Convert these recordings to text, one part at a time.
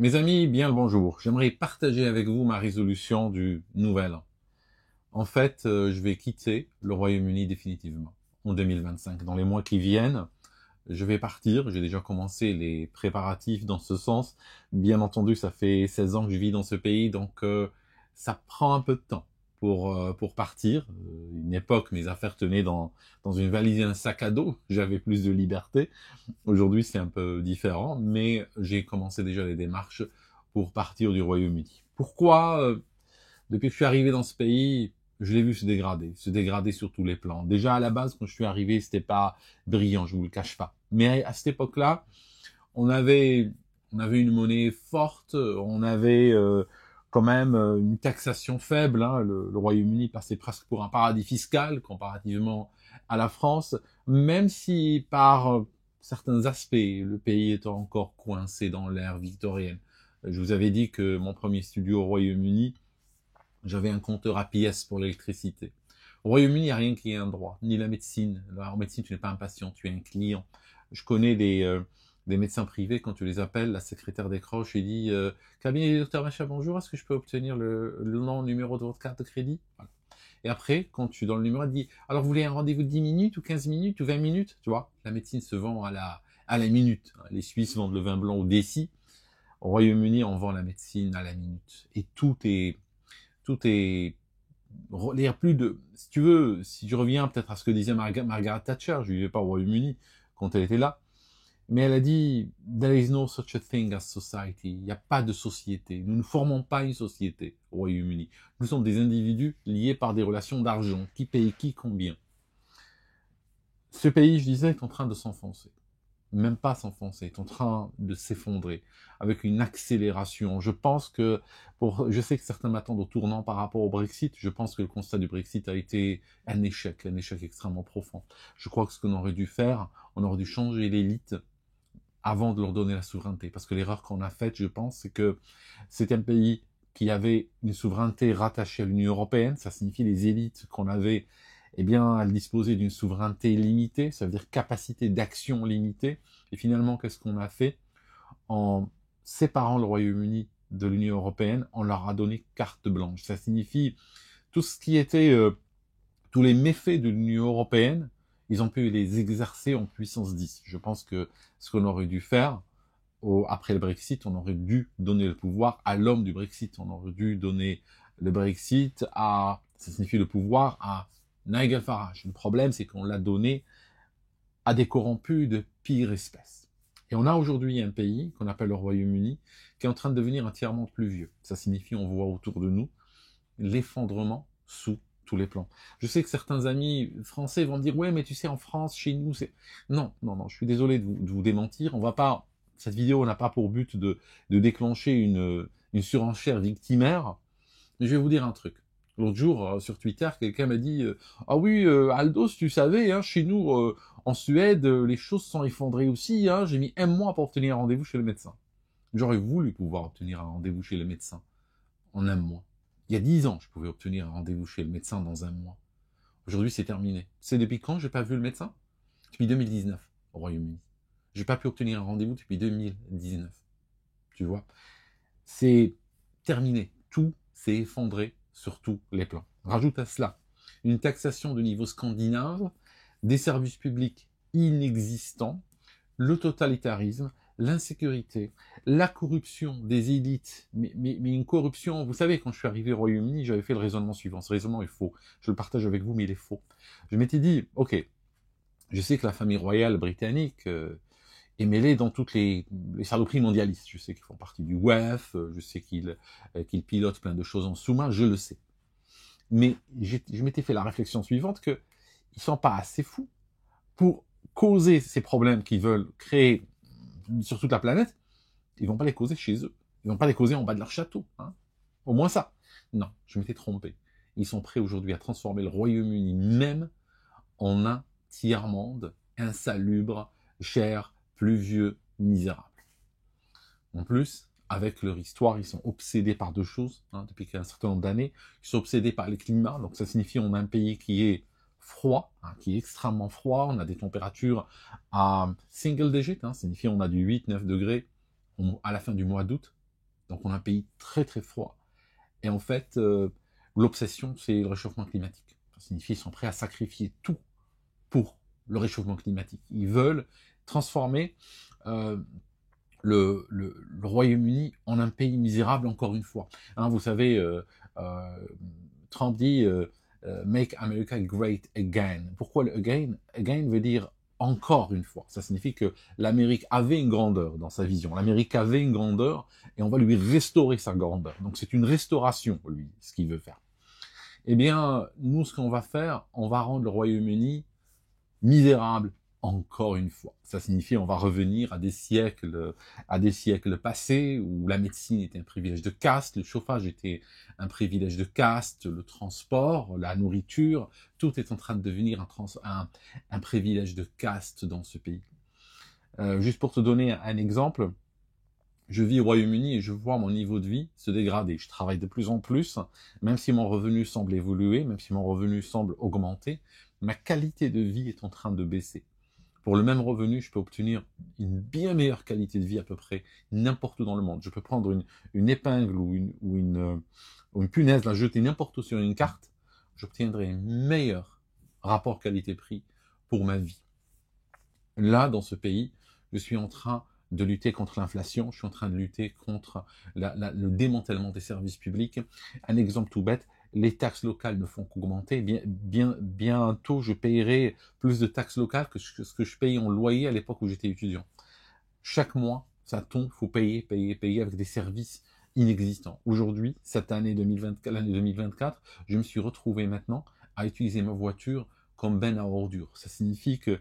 Mes amis, bien le bonjour. J'aimerais partager avec vous ma résolution du nouvel an. En fait, je vais quitter le Royaume-Uni définitivement en 2025. Dans les mois qui viennent, je vais partir. J'ai déjà commencé les préparatifs dans ce sens. Bien entendu, ça fait 16 ans que je vis dans ce pays, donc ça prend un peu de temps pour partir. Une époque, mes affaires tenaient dans une valise et un sac à dos. J'avais plus de liberté. Aujourd'hui, c'est un peu différent, mais j'ai commencé déjà les démarches pour partir du Royaume-Uni. Pourquoi depuis que je suis arrivé dans ce pays, je l'ai vu se dégrader sur tous les plans. Déjà à la base, quand je suis arrivé, c'était pas brillant, je vous le cache pas. Mais à cette époque-là, on avait, on avait une monnaie forte, on avait quand même une taxation faible. Hein. Le Royaume-Uni passait presque pour un paradis fiscal comparativement à la France, même si par certains aspects, le pays est encore coincé dans l'ère victorienne. Je vous avais dit que mon premier studio au Royaume-Uni, j'avais un compteur APS pour l'électricité. Au Royaume-Uni, il n'y a rien qui est un droit, ni la médecine. En médecine, tu n'es pas un patient, tu es un client. Je connais des médecins privés, quand tu les appelles, la secrétaire décroche et dit cabinet du docteur Machin, bonjour, est-ce que je peux obtenir le nom, numéro de votre carte de crédit? Voilà. Et après, quand tu es dans le numéro, elle dit alors vous voulez un rendez-vous de 10 minutes ou 15 minutes ou 20 minutes? Tu vois, la médecine se vend à la minute. Les Suisses vendent le vin blanc au déci. Au Royaume-Uni, on vend la médecine à la minute. Et tout est il n'y a plus de, si tu veux, si je reviens peut-être à ce que disait Margaret Thatcher, je ne vivais pas au Royaume-Uni quand elle était là, mais elle a dit, there is no such a thing as society. Il n'y a pas de société. Nous ne formons pas une société au Royaume-Uni. Nous sommes des individus liés par des relations d'argent. Qui paye qui, combien. Ce pays, je disais, est en train de s'enfoncer. Même pas s'enfoncer, est en train de s'effondrer avec une accélération. Je sais que certains m'attendent au tournant par rapport au Brexit. Je pense que le constat du Brexit a été un échec extrêmement profond. Je crois que ce qu'on aurait dû faire, on aurait dû changer l'élite avant de leur donner la souveraineté. Parce que l'erreur qu'on a faite, je pense, c'est que c'était un pays qui avait une souveraineté rattachée à l'Union européenne. Ça signifie les élites qu'on avait, eh bien, elles disposaient d'une souveraineté limitée, ça veut dire capacité d'action limitée. Et finalement, qu'est-ce qu'on a fait? En séparant le Royaume-Uni de l'Union européenne, on leur a donné carte blanche. Ça signifie tout ce qui était, tous les méfaits de l'Union européenne, ils ont pu les exercer en puissance 10. Je pense que ce qu'on aurait dû faire, après le Brexit, on aurait dû donner le pouvoir à l'homme du Brexit. On aurait dû donner le Brexit ça signifie le pouvoir à Nigel Farage. Le problème, c'est qu'on l'a donné à des corrompus de pire espèce. Et on a aujourd'hui un pays qu'on appelle le Royaume-Uni qui est en train de devenir entièrement pluvieux. Ça signifie, on voit autour de nous l'effondrement sous tous les plans. Je sais que certains amis français vont dire ouais, mais tu sais, en France, chez nous, c'est non, non, non. Je suis désolé de vous démentir. On va pas. Cette vidéo n'a pas pour but de déclencher une surenchère victimaire. Mais je vais vous dire un truc. L'autre jour, sur Twitter, quelqu'un m'a dit ah oui, Aldos, tu savais, hein, chez nous, en Suède, les choses sont effondrées aussi. Hein, j'ai mis un mois pour obtenir un rendez-vous chez le médecin. J'aurais voulu pouvoir obtenir un rendez-vous chez le médecin en un mois. Il y a 10 ans, je pouvais obtenir un rendez-vous chez le médecin dans un mois. Aujourd'hui, c'est terminé. C'est depuis quand j'ai pas vu le médecin? Depuis 2019, au Royaume-Uni. J'ai pas pu obtenir un rendez-vous depuis 2019. Tu vois? C'est terminé. Tout s'est effondré sur tous les plans. Rajoute à cela une taxation de niveau scandinave, des services publics inexistants, le totalitarisme, l'insécurité, la corruption des élites, mais une corruption, vous savez, quand je suis arrivé au Royaume-Uni, j'avais fait le raisonnement suivant. Ce raisonnement est faux. Je le partage avec vous, mais il est faux. Je m'étais dit, ok, je sais que la famille royale britannique est mêlée dans toutes les saloperies mondialistes. Je sais qu'ils font partie du WEF, je sais qu'ils pilotent plein de choses en sous-main, je le sais. Mais je m'étais fait la réflexion suivante qu'ils ne sont pas assez fous pour causer ces problèmes qu'ils veulent créer sur toute la planète. Ils vont pas les causer chez eux. Ils vont pas les causer en bas de leur château. Hein. Au moins ça. Non, je m'étais trompé. Ils sont prêts aujourd'hui à transformer le Royaume-Uni même en un tiers-monde insalubre, cher, pluvieux, misérable. En plus, avec leur histoire, ils sont obsédés par deux choses, hein, depuis un certain nombre d'années. Ils sont obsédés par le climat, donc ça signifie qu'on a un pays qui est froid, hein, qui est extrêmement froid, on a des températures à single digit, hein, ça signifie on a du 8-9 degrés à la fin du mois d'août. Donc on a un pays très très froid. Et en fait, l'obsession, c'est le réchauffement climatique. Ça signifie qu'ils sont prêts à sacrifier tout pour le réchauffement climatique. Ils veulent transformer le Royaume-Uni en un pays misérable encore une fois. Hein, vous savez, Trump dit Make America Great Again. Pourquoi le again? Again veut dire encore une fois. Ça signifie que l'Amérique avait une grandeur dans sa vision. L'Amérique avait une grandeur et on va lui restaurer sa grandeur. Donc c'est une restauration, lui, ce qu'il veut faire. Eh bien, nous, ce qu'on va faire, on va rendre le Royaume-Uni misérable encore une fois. Ça signifie on va revenir à des siècles passés où la médecine était un privilège de caste, le chauffage était un privilège de caste, le transport, la nourriture, tout est en train de devenir un privilège de caste dans ce pays. Juste pour te donner un exemple, je vis au Royaume-Uni et je vois mon niveau de vie se dégrader. Je travaille de plus en plus, même si mon revenu semble évoluer, même si mon revenu semble augmenter, ma qualité de vie est en train de baisser. Pour le même revenu, je peux obtenir une bien meilleure qualité de vie à peu près n'importe où dans le monde. Je peux prendre une épingle ou une punaise, la jeter n'importe où sur une carte, j'obtiendrai un meilleur rapport qualité-prix pour ma vie. Là, dans ce pays, je suis en train de lutter contre l'inflation, je suis en train de lutter contre le démantèlement des services publics. Un exemple tout bête, les taxes locales ne font qu'augmenter. Bientôt, je payerai plus de taxes locales que ce que je payais en loyer à l'époque où j'étais étudiant. Chaque mois, ça tombe, il faut payer avec des services inexistants. Aujourd'hui, cette année 2024, l'année 2024, je me suis retrouvé maintenant à utiliser ma voiture comme benne à ordures. Ça signifie qu'ils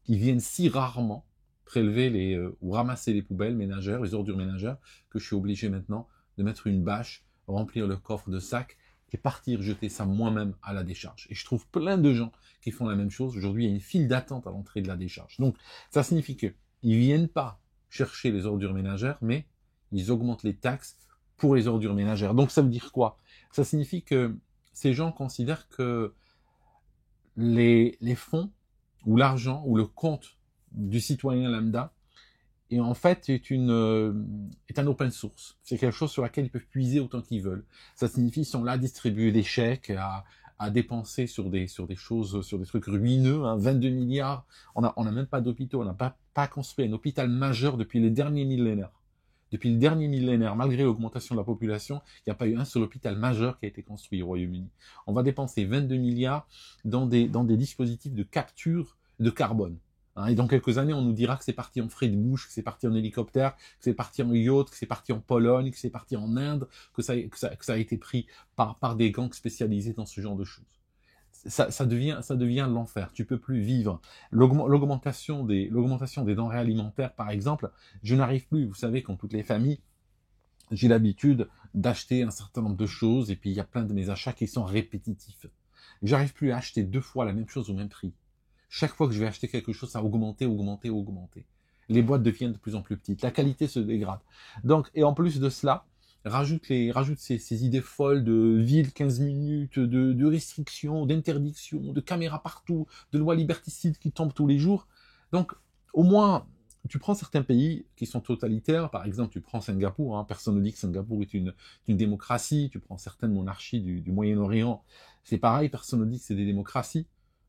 viennent si rarement prélever ou ramasser les poubelles ménagères, les ordures ménagères, que je suis obligé maintenant de mettre une bâche, remplir le coffre de sacs et partir jeter ça moi-même à la décharge. Et je trouve plein de gens qui font la même chose. Aujourd'hui, il y a une file d'attente à l'entrée de la décharge. Donc, ça signifie qu'ils ne viennent pas chercher les ordures ménagères, mais ils augmentent les taxes pour les ordures ménagères. Donc, ça veut dire quoi? Ça signifie que ces gens considèrent que les fonds ou l'argent ou le compte du citoyen lambda et en fait est un open source. C'est quelque chose sur lequel ils peuvent puiser autant qu'ils veulent. Ça signifie qu'ils sont là à distribuer des chèques, à dépenser sur des choses, sur des trucs ruineux, hein, 22 milliards. On n'a même pas d'hôpitaux, on n'a pas construit un hôpital majeur depuis les derniers millénaires. Depuis le dernier millénaire, malgré l'augmentation de la population, il n'y a pas eu un seul hôpital majeur qui a été construit au Royaume-Uni. On va dépenser 22 milliards dans des dispositifs de capture de carbone. Hein, et dans quelques années, on nous dira que c'est parti en frais de bouche, que c'est parti en hélicoptère, que c'est parti en yacht, que c'est parti en Pologne, que c'est parti en Inde, que ça a été pris par des gangs spécialisés dans ce genre de choses. Ça devient l'enfer. Tu peux plus vivre. L'augmentation des denrées alimentaires, par exemple, je n'arrive plus. Vous savez, comme toutes les familles, j'ai l'habitude d'acheter un certain nombre de choses et puis il y a plein de mes achats qui sont répétitifs. J'arrive plus à acheter 2 fois la même chose au même prix. Chaque fois que je vais acheter quelque chose, ça a augmenté. Les boîtes deviennent de plus en plus petites. La qualité se dégrade. Donc, et en plus de cela, rajoute ces idées folles de ville 15 minutes, de restrictions, d'interdictions, de caméras partout, de lois liberticides qui tombent tous les jours. Donc, au moins, tu prends certains pays qui sont totalitaires, par exemple, tu prends Singapour, hein, personne ne dit que Singapour est une démocratie, tu prends certaines monarchies du Moyen-Orient, c'est pareil, personne ne dit que c'est des démocraties,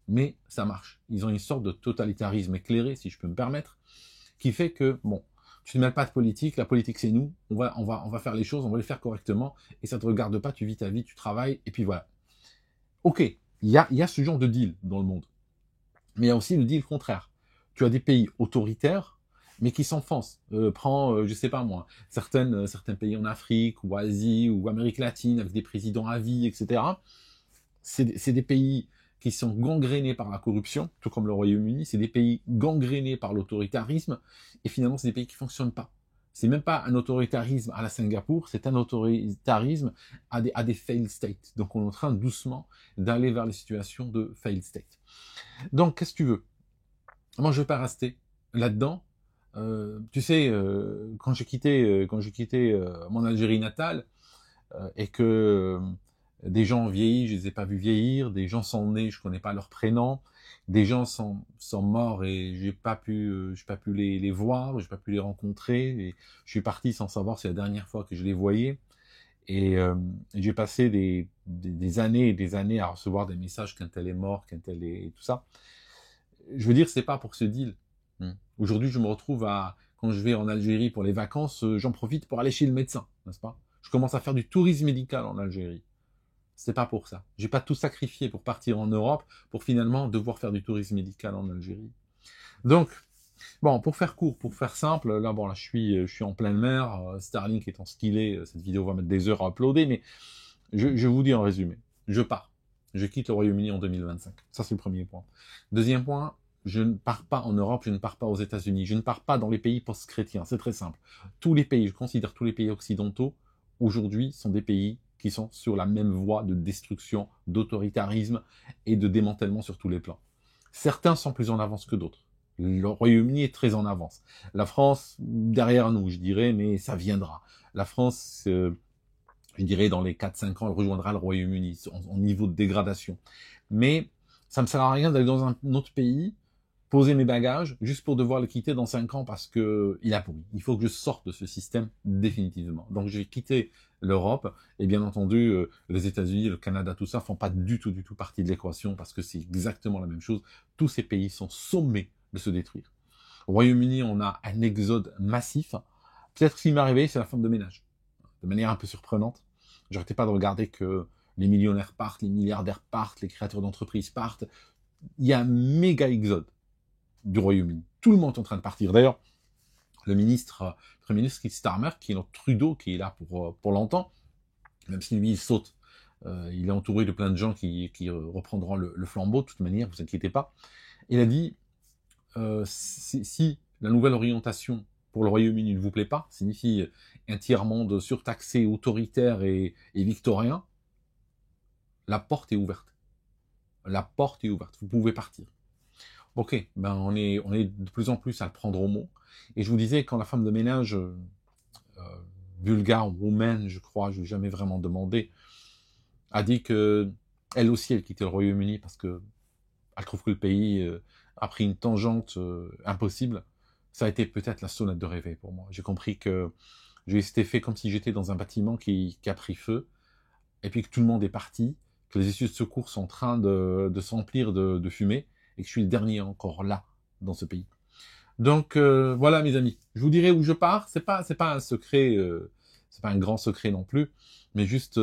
mais ça marche. Ils ont une sorte de totalitarisme éclairé, si je peux me permettre, qui fait que, bon, tu ne mêles pas de politique, la politique c'est nous, on va faire les choses, on va les faire correctement, et ça te regarde pas, tu vis ta vie, tu travailles, et puis voilà. Ok, il y a ce genre de deal dans le monde, mais il y a aussi le deal contraire. Tu as des pays autoritaires, mais qui s'enfoncent. Je sais pas moi, certains pays en Afrique, ou Asie, ou Amérique latine, avec des présidents à vie, etc. C'est des pays qui sont gangrénés par la corruption, tout comme le Royaume-Uni, c'est des pays gangrénés par l'autoritarisme, et finalement c'est des pays qui fonctionnent pas. C'est même pas un autoritarisme à la Singapour, c'est un autoritarisme à des failed states. Donc on est en train doucement d'aller vers les situations de failed state. Donc qu'est-ce que tu veux? Moi je veux pas rester là-dedans. Tu sais, quand j'ai quitté mon Algérie natale et que Des gens ont vieilli, je les ai pas vus vieillir. Des gens sont nés, je connais pas leur prénom. Des gens sont morts et j'ai pas pu les voir, j'ai pas pu les rencontrer. Et je suis parti sans savoir c'est la dernière fois que je les voyais. Et j'ai passé des années et des années à recevoir des messages qu'un tel est mort, qu'un tel est et tout ça. Je veux dire, c'est pas pour ce deal. Aujourd'hui, je me retrouve quand je vais en Algérie pour les vacances, j'en profite pour aller chez le médecin, n'est-ce pas? Je commence à faire du tourisme médical en Algérie. C'est pas pour ça. J'ai pas tout sacrifié pour partir en Europe, pour finalement devoir faire du tourisme médical en Algérie. Donc, bon, pour faire court, pour faire simple, là, bon, là, je suis en pleine mer, Starlink étant ce qu'il est, cette vidéo va mettre des heures à uploader, mais je vous dis en résumé, je pars. Je quitte le Royaume-Uni en 2025. Ça, c'est le premier point. Deuxième point, je ne pars pas en Europe, je ne pars pas aux États-Unis, je ne pars pas dans les pays post-chrétiens. C'est très simple. Tous les pays, je considère tous les pays occidentaux, aujourd'hui, sont des pays qui sont sur la même voie de destruction, d'autoritarisme et de démantèlement sur tous les plans. Certains sont plus en avance que d'autres. Le Royaume-Uni est très en avance. La France, derrière nous, je dirais, mais ça viendra. La France, je dirais, dans les 4-5 ans, elle rejoindra le Royaume-Uni en niveau de dégradation. Mais ça me sert à rien d'aller dans un autre pays, poser mes bagages, juste pour devoir le quitter dans 5 ans parce que il a pourri. Il faut que je sorte de ce système définitivement. Donc j'ai quitté l'Europe et bien entendu les États-Unis, le Canada, tout ça font pas du tout partie de l'équation parce que c'est exactement la même chose. Tous ces pays sont sommés de se détruire. Au Royaume-Uni, on a un exode massif. Peut-être ce qui m'est arrivé, c'est la femme de ménage. De manière un peu surprenante. J'arrêtais pas de regarder que les millionnaires partent, les milliardaires partent, les créateurs d'entreprises partent. Il y a un méga exode du Royaume-Uni. Tout le monde est en train de partir. D'ailleurs, le Premier ministre Keir Starmer, qui est notre Trudeau, qui est là pour longtemps, même si lui, il saute, il est entouré de plein de gens qui reprendront le flambeau, de toute manière, vous inquiétez pas. Il a dit, si la nouvelle orientation pour le Royaume-Uni ne vous plaît pas, signifie un tiers-monde surtaxé, autoritaire et victorien, la porte est ouverte. La porte est ouverte, vous pouvez partir. Ok, ben on est de plus en plus à le prendre au mot. Et je vous disais, quand la femme de ménage, Bulgare woman, je crois, je n'ai jamais vraiment demandé, a dit que elle aussi, elle quittait le Royaume-Uni parce que elle trouve que le pays a pris une tangente impossible. Ça a été peut-être la sonnette de réveil pour moi. J'ai compris que j'ai été fait comme si j'étais dans un bâtiment qui a pris feu, et puis que tout le monde est parti, que les issues de secours sont en train de s'emplir de fumée, et que je suis le dernier encore là, dans ce pays. Donc voilà mes amis, je vous dirai où je pars, c'est pas un secret, c'est pas un grand secret non plus, mais juste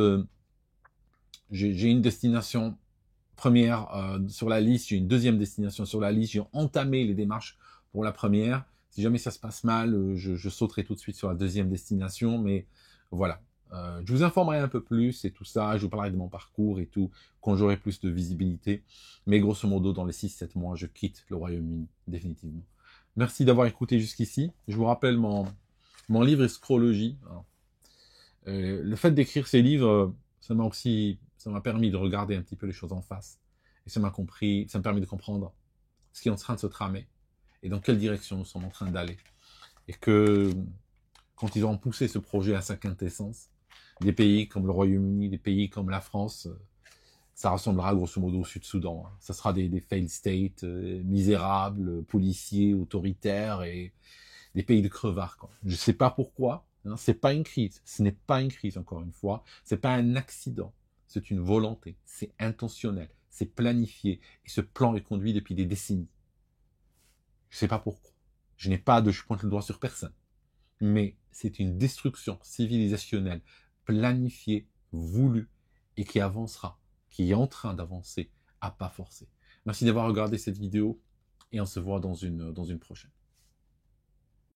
j'ai une destination première sur la liste, j'ai une deuxième destination sur la liste, j'ai entamé les démarches pour la première. Si jamais ça se passe mal, je sauterai tout de suite sur la deuxième destination, mais voilà. Je vous informerai un peu plus et tout ça, je vous parlerai de mon parcours et tout, quand j'aurai plus de visibilité. Mais grosso modo, dans les 6-7 mois, je quitte le Royaume-Uni, définitivement. Merci d'avoir écouté jusqu'ici. Je vous rappelle mon livre Scrologie. Le fait d'écrire ces livres, ça m'a permis de regarder un petit peu les choses en face. Et ça me permet de comprendre ce qui est en train de se tramer et dans quelle direction nous sommes en train d'aller. Et que, quand ils auront poussé ce projet à sa quintessence, des pays comme le Royaume-Uni, des pays comme la France, ça ressemblera grosso modo au Sud-Soudan. Ça sera des failed states misérables, policiers, autoritaires et des pays de crevards, quoi. Je sais pas pourquoi, hein, c'est pas une crise. Ce n'est pas une crise, encore une fois. C'est pas un accident. C'est une volonté. C'est intentionnel. C'est planifié. Et ce plan est conduit depuis des décennies. Je sais pas pourquoi. Je pointe le doigt sur personne. Mais c'est une destruction civilisationnelle planifiée, voulue et qui avancera, qui est en train d'avancer à pas forcés. Merci d'avoir regardé cette vidéo et on se voit dans une prochaine.